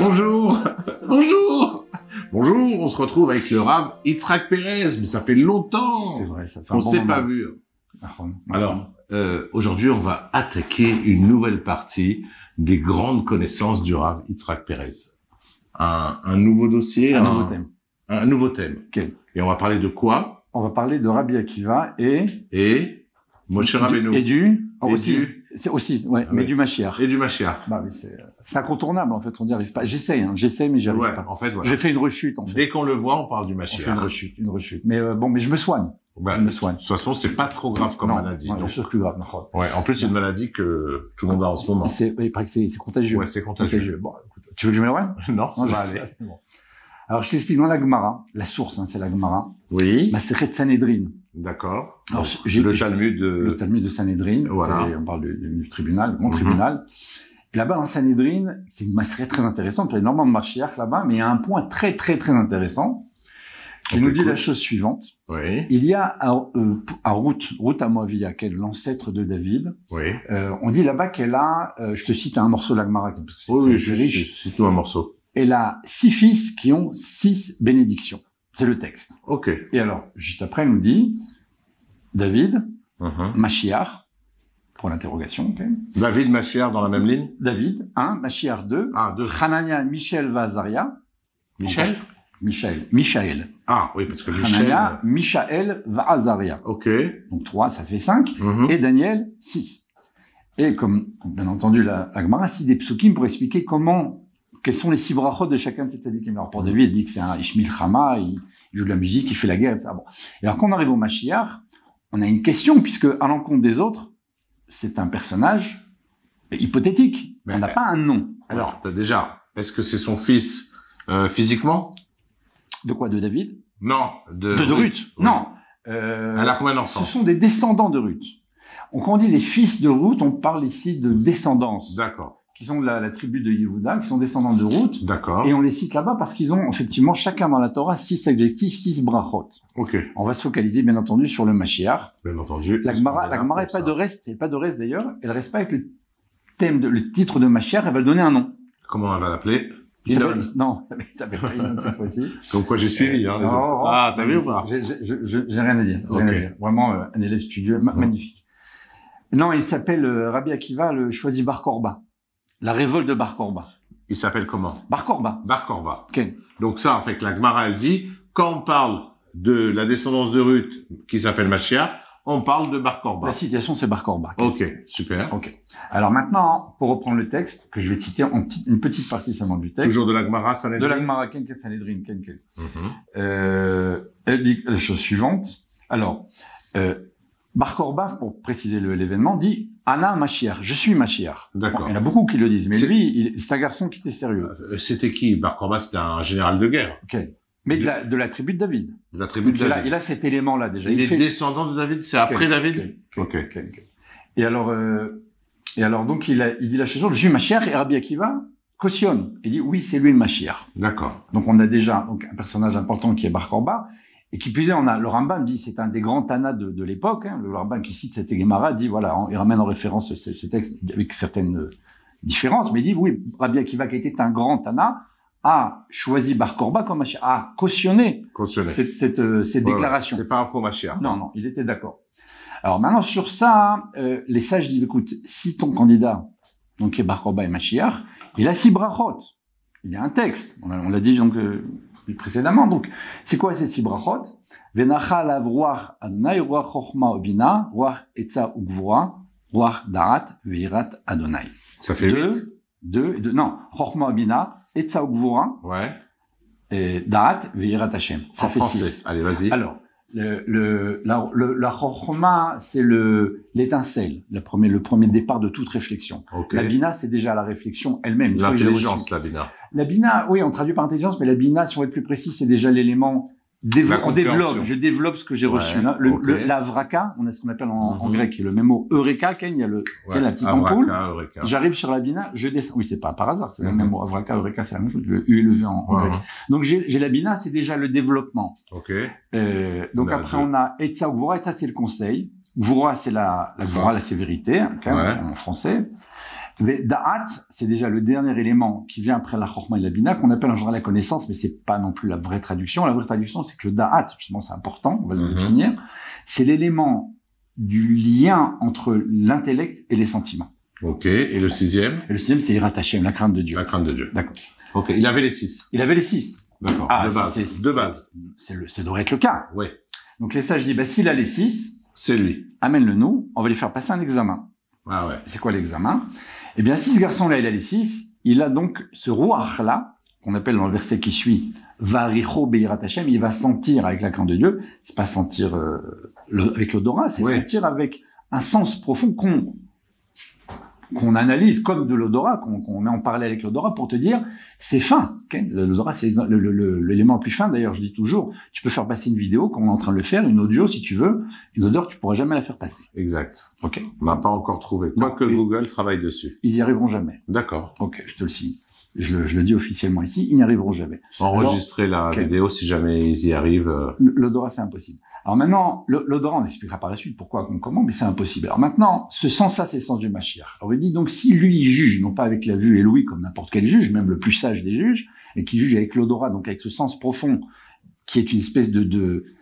Bonjour. Bonjour. Bonjour, on se retrouve avec le Rav Yitzhak Perez, mais ça fait longtemps. C'est vrai, ça fait on s'est pas vu. Alors, aujourd'hui, on va attaquer une nouvelle partie des grandes connaissances du Rav Yitzhak Perez. Un nouveau dossier, nouveau thème. Un nouveau thème. Okay. Et on va parler de quoi? On va parler de Rabbi Akiva et Moshe Rabbeinu. C'est aussi, ouais, mais oui. du Mashiach. Et du Mashiach. Bah oui, c'est incontournable, en fait, on n'y arrive pas. J'essaie, mais j'y arrive pas. En fait, voilà. J'ai fait une rechute, en fait. Dès qu'on le voit, on parle du Mashiach. On fait une rechute. Mais mais je me soigne. Bah, je me soigne. De toute façon, c'est pas trop grave comme maladie. Non, c'est plus grave. Ouais, en plus, c'est une maladie que tout le monde a en ce moment. Il paraît que c'est contagieux. Ouais, c'est contagieux. Bon, écoute, tu veux que je me le voie? Non, ça va aller. Bon. Alors, je t'explique dans la Gemara, la source, c'est la Gemara. Oui. Masechet Sanhedrin. D'accord. Alors, le Talmud de Sanhedrin. Voilà. On parle du tribunal, mon tribunal. Et là-bas, dans Sanhedrin, c'est une masechet très intéressante. Il y a énormément de Mashiach là-bas, mais il y a un point très, très, très intéressant qui nous dit la chose suivante. Oui. Il y a à Ruth Amoavia, qui est l'ancêtre de David. Oui. On dit là-bas qu'elle a, je te cite un morceau de la Gemara, parce que c'est très riche. Cite-nous un morceau. Elle a 6 fils qui ont 6 bénédictions. C'est le texte. Ok. Et alors, juste après, elle nous dit David, Mashiach, pour l'interrogation. Okay. David, Mashiach dans la même ligne. David, 1, Mashiach 2. Ah, 2. Hanania, Michel, Vazaria. Michael. Ah, oui, parce que Hanania, Michael, Vazaria. Ok. Donc 3, ça fait 5. Et Daniel, 6. Et comme, bien entendu, la Gemara cite des psukim pour expliquer quels sont les 6 brachot de chacun de ces tzadikim. Alors pour David, il dit que c'est un Ishmil Chama, il joue de la musique, il fait la guerre, etc. Bon. Et alors quand on arrive au Mashiach, on a une question, puisque à l'encontre des autres, c'est un personnage hypothétique. Mais on n'a pas un nom. Alors, déjà, est-ce que c'est son fils physiquement? De quoi? De David? Non, de Ruth. Oui. Non. Elle a combien d'enfants? Ce sont des descendants de Ruth. Donc quand on dit les fils de Ruth, on parle ici de descendance. D'accord. Qui sont de la tribu de Yehuda, qui sont descendants de Ruth. D'accord. Et on les cite là-bas parce qu'ils ont effectivement chacun dans la Torah 6 adjectifs, 6 brachot. Ok. On va se focaliser bien entendu sur le Mashiach. Bien entendu. La Gemara n'est pas de reste, d'ailleurs. Elle reste pas avec le thème le titre de Mashiach. Elle va donner un nom. Comment elle va l'appeler? Non, ça s'appelle pas Inon cette fois-ci. Comme quoi j'ai suivi. T'as vu ou pas? J'ai rien à dire. Vraiment un élève studieux, magnifique. Non, il s'appelle Rabbi Akiva, le choisi Bar Korba. La révolte de Bar Korba. Il s'appelle comment? Bar Korba. Bar Korba. Okay. Donc ça, en fait, la Gemara, elle dit, quand on parle de la descendance de Ruth, qui s'appelle Mashiach, on parle de Bar Korba. La citation, c'est Bar Korba. Ok, super. Ok. Alors maintenant, pour reprendre le texte, que je vais citer une petite partie seulement du texte. Toujours de la Gemara, Sanhedrin. De la Gemara, Kenket Sanhedrin, Kenket. Elle dit la chose suivante. Alors, Bar Korba, pour préciser l'événement, dit Ana Mashiach, je suis Mashiach. D'accord. Bon, il y en a beaucoup qui le disent, mais lui, c'est un garçon qui était sérieux. C'était qui? Bar Korba, c'était un général de guerre. Ok. Mais de la tribu de David. De la tribu de David. Il a cet élément-là déjà. Il est descendant de David, c'est après David? Ok. Et alors donc il dit la chose, je suis Mashiach, et Rabbi Akiva cautionne. Il dit oui, c'est lui le Mashiach. D'accord. Donc on a déjà un personnage important qui est Bar Korba. Et qui plus est, on a le Rambam dit, c'est un des grands Tana de l'époque, le Rambam qui cite cette Gemara dit, voilà, il ramène en référence ce texte avec certaines différences, mais il dit, oui, Rabbi Akiva qui était un grand Tana, a choisi Bar Korba comme Mashiach, a cautionné cette déclaration. C'est pas un faux Mashiach. Non, il était d'accord. Alors maintenant, sur ça, les sages disent, écoute, si ton candidat, donc qui est Bar Korba et Mashiach, il a 6 brachot. Il y a un texte. On l'a dit donc, précédemment. Donc, c'est quoi ces 6 brachot? Venachal avroach Adonai, roach chochma obina, roach etza ugvura, roach darat veirat Adonai. Ça fait 8? Non, chochma obina, etza ugvura, et darat veirat Hashem. Ça fait 6. Allez, vas-y. Alors, la chochma, c'est l'étincelle, le premier départ de toute réflexion. Okay. La bina, c'est déjà la réflexion elle-même. L'intelligence, la bina. La bina, oui, on traduit par intelligence, mais la bina, si on est plus précis, c'est déjà l'élément je développe ce que j'ai reçu. Là. La vraka, on a ce qu'on appelle en grec, qui est le même mot eureka, il y a la petite ampoule. J'arrive sur la bina, je descends. Oui, c'est pas par hasard, c'est le même mot. Avraka, eureka, c'est la même chose. Le U et le V en grec. Donc j'ai la bina, c'est déjà le développement. Donc après on a etza ou gvura, etza c'est le conseil. Gvura c'est la gvura, la sévérité, en français. Da'at, c'est déjà le dernier élément qui vient après la Chokhma et la Bina, qu'on appelle en général la connaissance, mais c'est pas non plus la vraie traduction. La vraie traduction, c'est que le Da'at, justement, c'est important, on va le définir, c'est l'élément du lien entre l'intellect et les sentiments. Ok. Et le sixième? Et le sixième, c'est Yirat Hashem, la crainte de Dieu. La crainte de Dieu. D'accord. Ok. Il avait les 6. Il avait les 6. D'accord. Ah, de base. De base. Ça devrait être le cas. Ouais. Donc les sages disent, s'il a les 6, c'est lui. Amène-le nous, on va lui faire passer un examen. Ah ouais. C'est quoi l'examen? Eh bien, si ce garçon-là, il a les 6, il a donc ce ruach-là, qu'on appelle dans le verset qui suit, Varicho Beirat Hashem, il va sentir avec la crainte de Dieu. C'est pas sentir avec l'odorat, c'est sentir avec un sens profond qu'on analyse comme de l'odorat, qu'on met en parallèle avec l'odorat pour te dire, c'est fin. Okay, l'odorat, c'est l'élément le plus fin. D'ailleurs, je dis toujours, tu peux faire passer une vidéo, comme on est en train de le faire, une audio, si tu veux, une odeur, tu pourras jamais la faire passer. Exact. Ok. On n'a pas encore trouvé. Quoique Google travaille dessus. Ils y arriveront jamais. D'accord. Ok, je te le signe. Je le dis officiellement ici, ils n'y arriveront jamais. Enregistrer la vidéo si jamais ils y arrivent. L'odorat, c'est impossible. Alors maintenant, l'odorat, on expliquera par la suite pourquoi, comment, mais c'est impossible. Alors maintenant, ce sens-là, c'est le sens du Mashiach. Alors il dit donc, si lui, il juge, non pas avec la vue et l'ouïe comme n'importe quel juge, même le plus sage des juges, et qui juge avec l'odorat, donc avec ce sens profond, qui est une espèce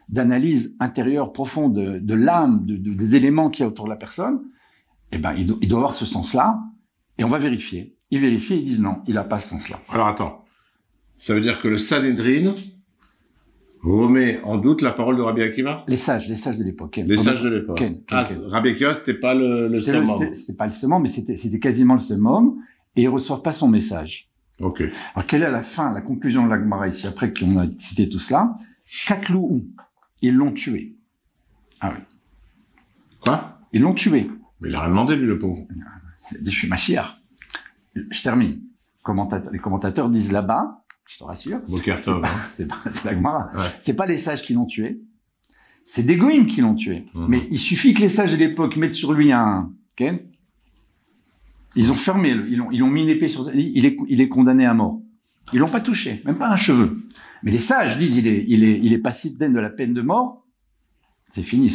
d'analyse intérieure profonde de l'âme, des éléments qu'il y a autour de la personne, eh ben, il doit avoir ce sens-là, et on va vérifier. Ils vérifient, ils disent non, il n'a pas ce sens-là. Alors attends, ça veut dire que le Sanhedrin remet en doute la parole de Rabbi Akiva? Les sages de l'époque. Les sages de l'époque. Rabbi Akiva, c'était pas le summum. C'était pas le summum, mais c'était quasiment le summum, et ils reçoivent pas son message. Ok. Alors quelle est la fin, la conclusion de la Gemara ici, après qu'on a cité tout cela? Katlou, ils l'ont tué. Ah oui. Quoi? Ils l'ont tué. Mais il a rien demandé, lui, le pauvre. Il a dit, je suis Mashiach. Je termine. Les commentateurs disent là-bas, je te rassure. C'est la Gemara. Ouais. C'est pas les sages qui l'ont tué. C'est des goïms qui l'ont tué. Mais il suffit que les sages de l'époque mettent sur lui okay? Ils ont fermé, ils ont mis une épée sur il est condamné à mort. Ils l'ont pas touché, même pas un cheveu. Mais les sages disent, il est passif de la peine de mort. C'est fini,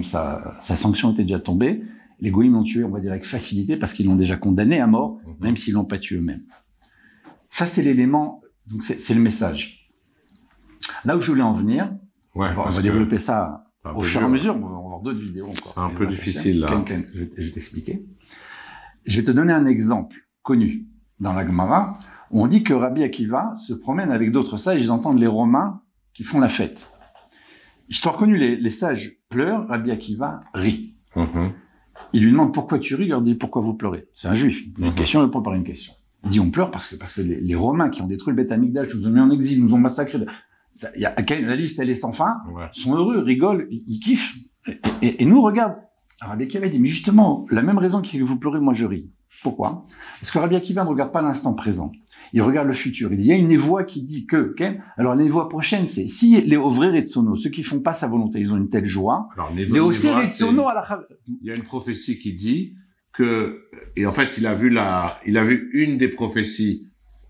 sa sanction était déjà tombée. Les goïms l'ont tué, on va dire, avec facilité, parce qu'ils l'ont déjà condamné à mort, même s'ils l'ont pas tué eux-mêmes. Ça, c'est l'élément, donc c'est le message. Là où je voulais en venir, on va développer ça au fur et à mesure, on va avoir d'autres vidéos encore. C'est un peu difficile, là. Je vais t'expliquer. Je vais te donner un exemple connu dans la Gemara, où on dit que Rabbi Akiva se promène avec d'autres sages, ils entendent les Romains qui font la fête. Histoire connue, les sages pleurent, Rabbi Akiva rit. Il lui demande pourquoi tu ris, il leur dit pourquoi vous pleurez. C'est un juif. Il pose une question, il répond par une question. Il dit on pleure parce que les Romains qui ont détruit le Beth Amikdash nous ont mis en exil, nous ont massacré. La liste elle est sans fin. Sont heureux, rigolent, ils kiffent. Et nous regarde. Alors Rabbi Akiva dit mais justement la même raison que vous pleurez, moi je ris. Pourquoi? Parce que Rabbi Akiva ne regarde pas l'instant présent. Il regarde le futur. Il dit, il y a une névoie qui dit que, alors la névoie prochaine, c'est, si les Ovrei Retsono, ceux qui font pas sa volonté, ils ont une telle joie. Alors, les Retsono à la il y a une prophétie qui dit que, et en fait, il a vu une des prophéties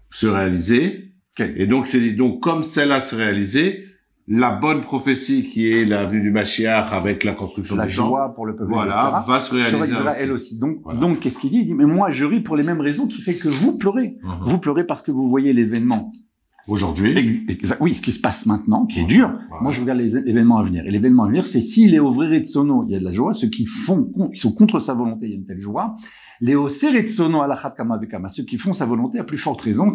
se réaliser. Et donc, c'est dit, donc, comme celle-là se réalisait, la bonne prophétie qui est la venue du Mashiach avec la construction du temple. La joie pour le peuple. Voilà, va se réaliser elle aussi. Donc, qu'est-ce qu'il dit? Il dit, mais moi, je ris pour les mêmes raisons qui fait que vous pleurez. Vous pleurez parce que vous voyez l'événement. Aujourd'hui. Oui, ce qui se passe maintenant, qui est dur. Moi, je regarde les événements à venir. Et l'événement à venir, c'est si les Ovrei Retsono, il y a de la joie, ceux qui sont contre sa volonté, il y a une telle joie. Les Osei Retsono alachat kama vekama, ceux qui font sa volonté à plus forte raison,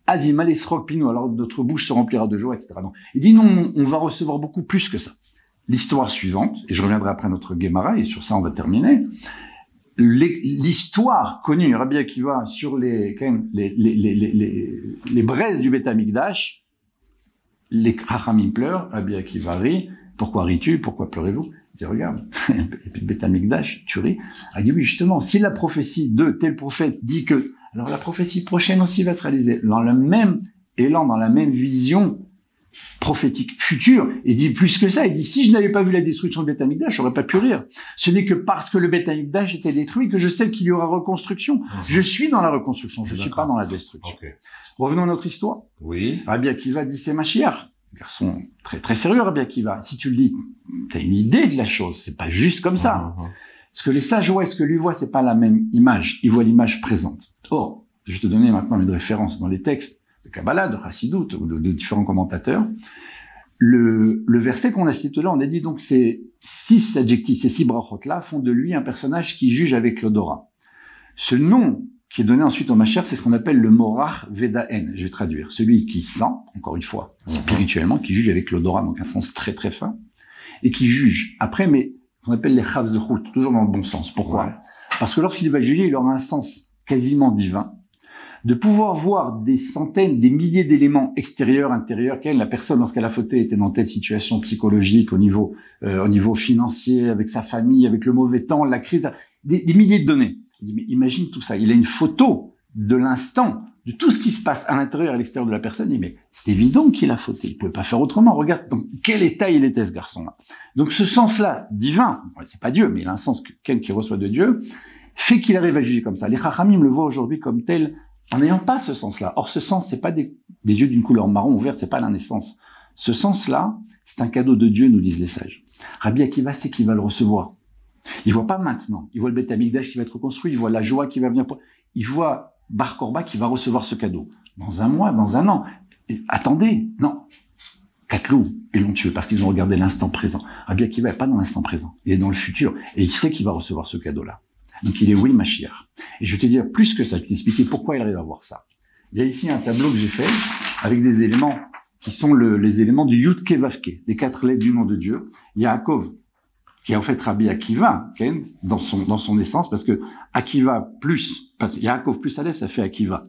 Azima l'esrok pino, alors notre bouche se remplira de joie, etc. Donc, il dit non, on va recevoir beaucoup plus que ça. L'histoire suivante, et je reviendrai après notre Gemara, et sur ça on va terminer, l'histoire connue, Rabbi Akiva, sur les braises du Beth Amikdash, les Chachamim pleurent, Rabbi Akiva rit, pourquoi ris-tu, pourquoi pleurez-vous? Il dit, regarde, et puis le Beth Amikdash, tu ris. Il dit, oui, justement, si la prophétie de tel prophète dit que, alors la prophétie prochaine aussi va se réaliser dans le même élan, dans la même vision prophétique future. Il dit plus que ça, il dit si je n'avais pas vu la destruction du Beth Amikdash, j'aurais pas pu rire. Ce n'est que parce que le Beth Amikdash était détruit que je sais qu'il y aura reconstruction. Je suis dans la reconstruction, je suis pas dans la destruction. Revenons à notre histoire. Oui. Rabbi Akiva dit c'est Mashiach. Garçon très très sérieux, Rabbi Akiva. Si tu le dis, t'as une idée de la chose, c'est pas juste comme ça. Ce que les sages voient et ce que lui voit, c'est pas la même image. Ils voient l'image présente. Or, je vais te donner maintenant une référence dans les textes de Kabbalah, de Chassidut ou de différents commentateurs. Le verset qu'on a cité là, on a dit donc ces 6 adjectifs, ces 6 brachot-là font de lui un personnage qui juge avec l'odorat. Ce nom qui est donné ensuite au Mashiach, c'est ce qu'on appelle le Morach Vedaen. Je vais traduire. Celui qui sent, encore une fois, spirituellement, qui juge avec l'odorat, donc un sens très très fin, et qui juge après, mais qu'on appelle les chav zechut, toujours dans le bon sens. Pourquoi? Parce que lorsqu'il va juger, il aura un sens quasiment divin, de pouvoir voir des centaines, des milliers d'éléments extérieurs, intérieurs, la personne, lorsqu'elle a fauté, était dans telle situation psychologique, au niveau financier, avec sa famille, avec le mauvais temps, la crise, des milliers de données. Il dit, mais imagine tout ça. Il a une photo de l'instant, de tout ce qui se passe à l'intérieur et à l'extérieur de la personne. Il dit, mais c'est évident qu'il a fauté. Il pouvait pas faire autrement. Regarde dans quel état il était, ce garçon-là. Donc, ce sens-là, divin, c'est pas Dieu, mais il a un sens que quelqu'un qui reçoit de Dieu, fait qu'il arrive à juger comme ça. Les Chachamim le voient aujourd'hui comme tel, en n'ayant pas ce sens-là. Or, ce sens, c'est pas des yeux d'une couleur marron ou verte, c'est pas la naissance. Ce sens-là, c'est un cadeau de Dieu, nous disent les sages. Rabbi Akiva sait qu'il va le recevoir. Il voit pas maintenant. Il voit le Beth Amikdash qui va être reconstruit. Il voit la joie qui va venir. Il voit Bar Korba qui va recevoir ce cadeau. Dans un mois, dans un an. Et attendez, non. Katlou, ils l'ont tué parce qu'ils ont regardé l'instant présent. Rabbi Akiva n'est pas dans l'instant présent. Il est dans le futur. Et il sait qu'il va recevoir ce cadeau-là. Donc il est oui, Mashiach. Et je vais te dire plus que ça. Je vais t'expliquer pourquoi il arrive à voir ça. Il y a ici un tableau que j'ai fait avec des éléments qui sont les éléments du Yud Ke Vav Ke, des 4 lettres du nom de Dieu. Yaakov, qui est en fait Rabbi Akiva, dans son essence, parce que Akiva plus, Yaakov plus Aleph, ça fait Akiva.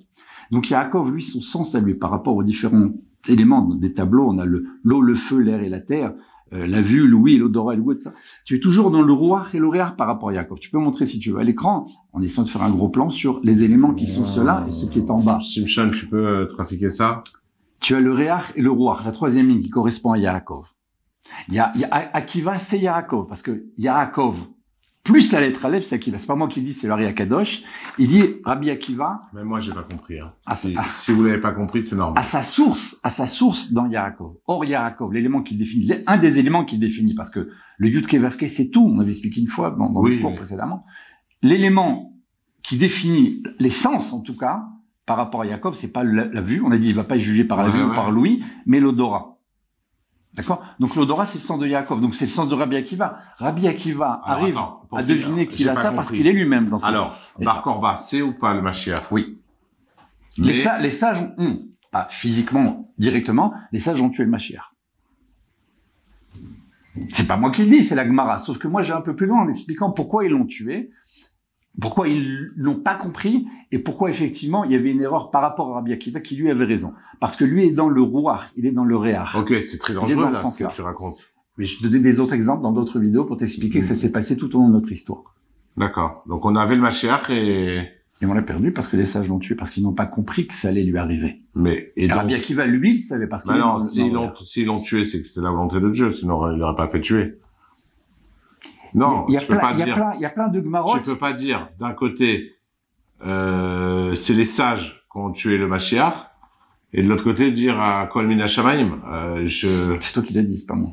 Donc Yaakov, lui, son sens à lui, par rapport aux différents éléments des tableaux, on a l'eau, le feu, l'air et la terre, la vue, l'ouïe, l'odorat, le goût, ça. Tu es toujours dans le rouach et le réach par rapport à Yaakov. Tu peux montrer si tu veux à l'écran, en essayant de faire un gros plan sur les éléments qui sont ceux-là et ceux qui est en bas. Simchan, tu peux trafiquer ça? Tu as le réach et le rouach, la troisième ligne qui correspond à Yaakov. Il y a Akiva, c'est Yaakov, parce que Yaakov, plus la lettre Aleph, c'est Akiva. C'est pas moi qui dis, c'est l'Ari Akadosh. Il dit Rabbi Akiva. Mais moi, j'ai pas compris, hein. Si vous l'avez pas compris, c'est normal. À sa source dans Yaakov. Or, Yaakov, l'élément qui définit, un des éléments qui définit, parce que le Yud Ke Vav Ke, c'est tout. On avait expliqué une fois dans le cours précédemment. L'élément qui définit l'essence, en tout cas, par rapport à Yaakov, c'est pas la vue. On a dit, il va pas juger par la vue ou par l'ouïe, mais l'odorat. D'accord? Donc l'odorat, c'est le sens de Yaakov. Donc c'est le sens de Rabbi Akiva. Rabbi Akiva arrive à deviner qu'il a ça parce qu'il est lui-même dans ça. Alors, Bar Korba, c'est ou pas le Mashiach? Oui. Mais... Les sages ont, pas physiquement, directement, les sages ont tué le Mashiach. C'est pas moi qui le dis, c'est la Gemara. Sauf que moi, j'ai un peu plus loin en expliquant pourquoi ils l'ont tué, pourquoi ils l'ont pas compris, et pourquoi effectivement il y avait une erreur par rapport à Rabbi Akiva qui lui avait raison. Parce que lui est dans le rouach, il est dans le réach. Ok, c'est très dangereux là, ce que tu racontes. Mais je te donne des autres exemples dans d'autres vidéos pour t'expliquer que ça s'est passé tout au long de notre histoire. D'accord. Donc on avait le Mashiach et on l'a perdu parce que les sages l'ont tué, parce qu'ils n'ont pas compris que ça allait lui arriver. Mais et donc... Rabbi Akiva, lui, il savait parce qu'il non, s'ils l'ont tué, c'est que c'était la volonté de Dieu, sinon il n'aurait pas fait tuer. Non, il y a plein de Gemarot. Tu peux pas dire, d'un côté, c'est les sages qui ont tué le Mashiach, et de l'autre côté, dire à Kol Mina Shamayim, C'est toi qui l'as dit, c'est pas moi.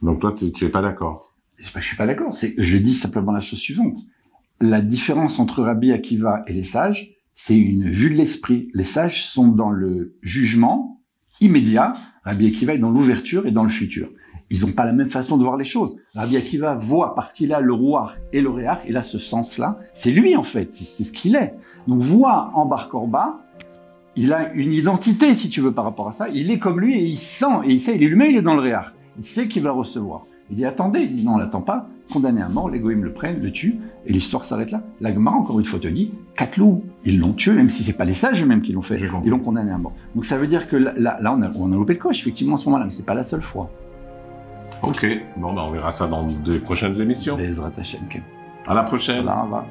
Donc toi, tu es pas d'accord. Je suis pas d'accord. Je dis simplement la chose suivante. La différence entre Rabbi Akiva et les sages, c'est une vue de l'esprit. Les sages sont dans le jugement immédiat. Rabbi Akiva est dans l'ouverture et dans le futur. Ils n'ont pas la même façon de voir les choses. Rabbi Akiva voit, parce qu'il a le rouach et le réach, il a ce sens-là. C'est lui, en fait. C'est ce qu'il est. Donc, voit en Bar Korba, il a une identité, si tu veux, par rapport à ça. Il est comme lui et il sent, et il sait, il est lui-même, il est dans le réach. Il sait qu'il va recevoir. Il dit, attendez. Il dit, non, on l'attend pas. Condamné à mort, les goïms le prennent, le tuent, et l'histoire s'arrête là. La Gemara, encore une fois, te dit, Katlou, ils l'ont tué, même si c'est pas les sages eux-mêmes qui l'ont fait. Ils l'ont condamné à mort. Donc, ça veut dire que là, on a loupé le coche, effectivement, à ce moment-là, mais c'est pas la seule fois. Ok, bon, on verra ça dans de prochaines émissions. Bezrat Hashem. À la prochaine. Voilà,